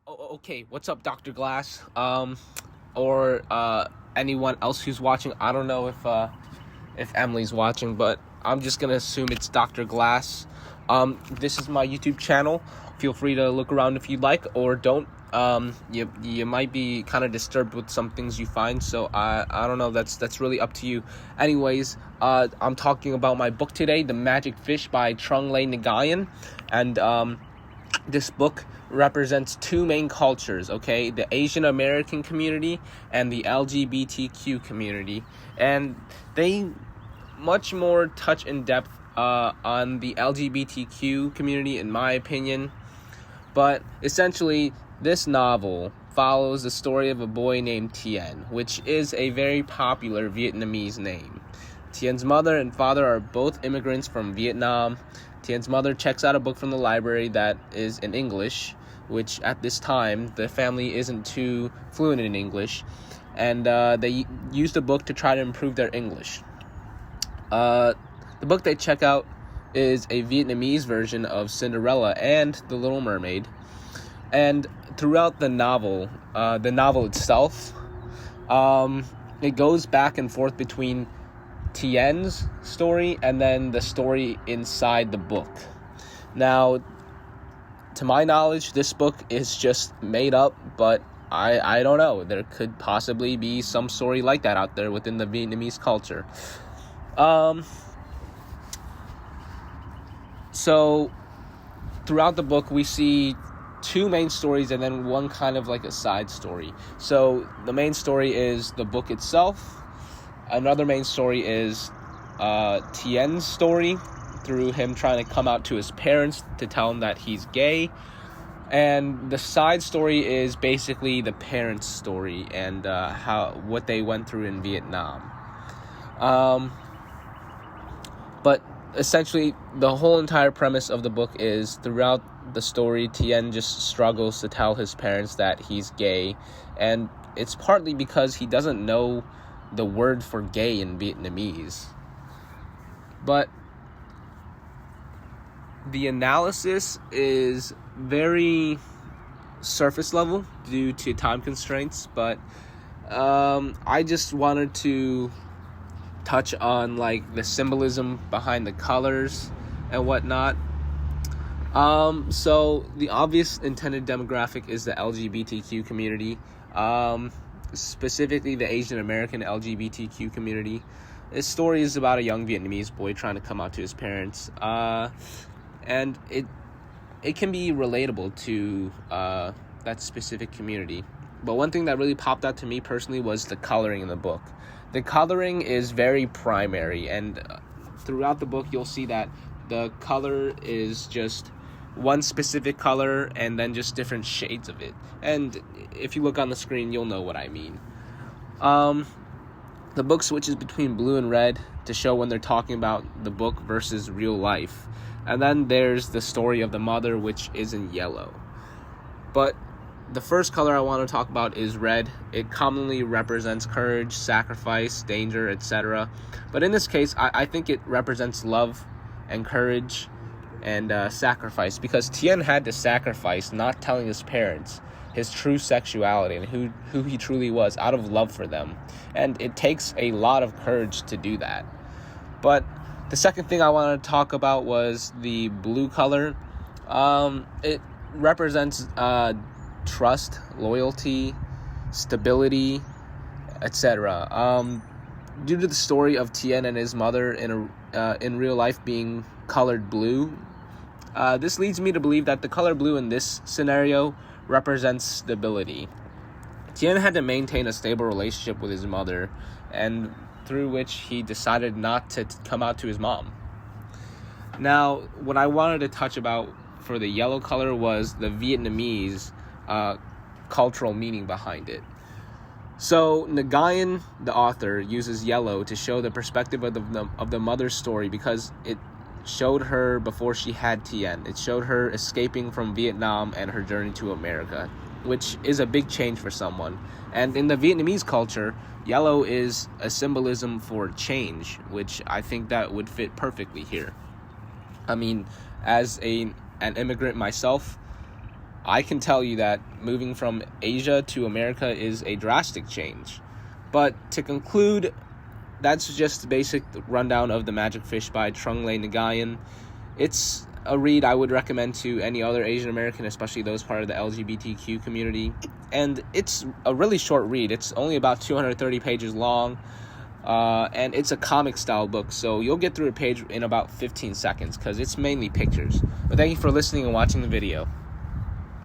Okay, what's up, Dr. Glass? Or anyone else who's watching. I don't know if Emily's watching, but I'm just gonna assume it's Dr. Glass. This is my YouTube channel. Feel free to look around if you'd like, or don't. You might be kind of disturbed with some things you find, so I don't know. That's really up to you. Anyways, I'm talking about my book today, The Magic Fish by Trung-Le Nguyen, and this book represents two main cultures, okay? The Asian American community and the LGBTQ community. And they much more touch in depth on the LGBTQ community, in my opinion. But essentially, this novel follows the story of a boy named Tien, which is a very popular Vietnamese name. Tien's mother and father are both immigrants from Vietnam. Tien's mother checks out a book from the library that is in English, which at this time, the family isn't too fluent in English, and they use the book to try to improve their English. The book they check out is a Vietnamese version of Cinderella and The Little Mermaid, and throughout the novel itself, it goes back and forth between Tien's story and then the story inside the book. Now, to my knowledge, this book is just made up, but I don't know. There could possibly be some story like that out there within the Vietnamese culture. So throughout the book, we see two main stories and then one kind of like a side story. So the main story is the book itself. Another main story is Tien's story, through him trying to come out to his parents to tell him that he's gay. And the side story is basically the parents' story and what they went through in Vietnam. But essentially, the whole entire premise of the book is, throughout the story, Tien just struggles to tell his parents that he's gay. And it's partly because he doesn't know the word for gay in Vietnamese. But the analysis is very surface level due to time constraints, but I just wanted to touch on like the symbolism behind the colors and whatnot. So the obvious intended demographic is the LGBTQ community, specifically the Asian American LGBTQ community. This story is about a young Vietnamese boy trying to come out to his parents, and it can be relatable to that specific community. But one thing that really popped out to me personally was the coloring in the book. The coloring is very primary, and throughout the book you'll see that the color is just one specific color and then just different shades of it. And if you look on the screen, you'll know what I mean. The book switches between blue and red to show when they're talking about the book versus real life. And then there's the story of the mother, which is in yellow. But the first color I want to talk about is red. It commonly represents courage, sacrifice, danger, etc. But in this case, I think it represents love and courage and sacrifice, because Tien had to sacrifice not telling his parents his true sexuality and who he truly was out of love for them. And it takes a lot of courage to do that. But the second thing I wanted to talk about was the blue color. It represents trust, loyalty, stability, etc. Due to the story of Tien and his mother in real life being colored blue, this leads me to believe that the color blue in this scenario represents stability. Tien had to maintain a stable relationship with his mother, and through which he decided not to come out to his mom. Now, what I wanted to touch about for the yellow color was the Vietnamese cultural meaning behind it. So Nguyen, the author, uses yellow to show the perspective of the mother's story, because it showed her before she had Tien. It showed her escaping from Vietnam and her journey to America, which is a big change for someone. And in the Vietnamese culture, yellow is a symbolism for change, which I think that would fit perfectly here. I mean, as an immigrant myself, I can tell you that moving from Asia to America is a drastic change. But to conclude, that's just the basic rundown of The Magic Fish by Trung Le Nguyen. It's a read I would recommend to any other Asian American, especially those part of the LGBTQ community. And it's a really short read. It's only about 230 pages long. And it's a comic style book, so you'll get through a page in about 15 seconds because it's mainly pictures. But thank you for listening and watching the video.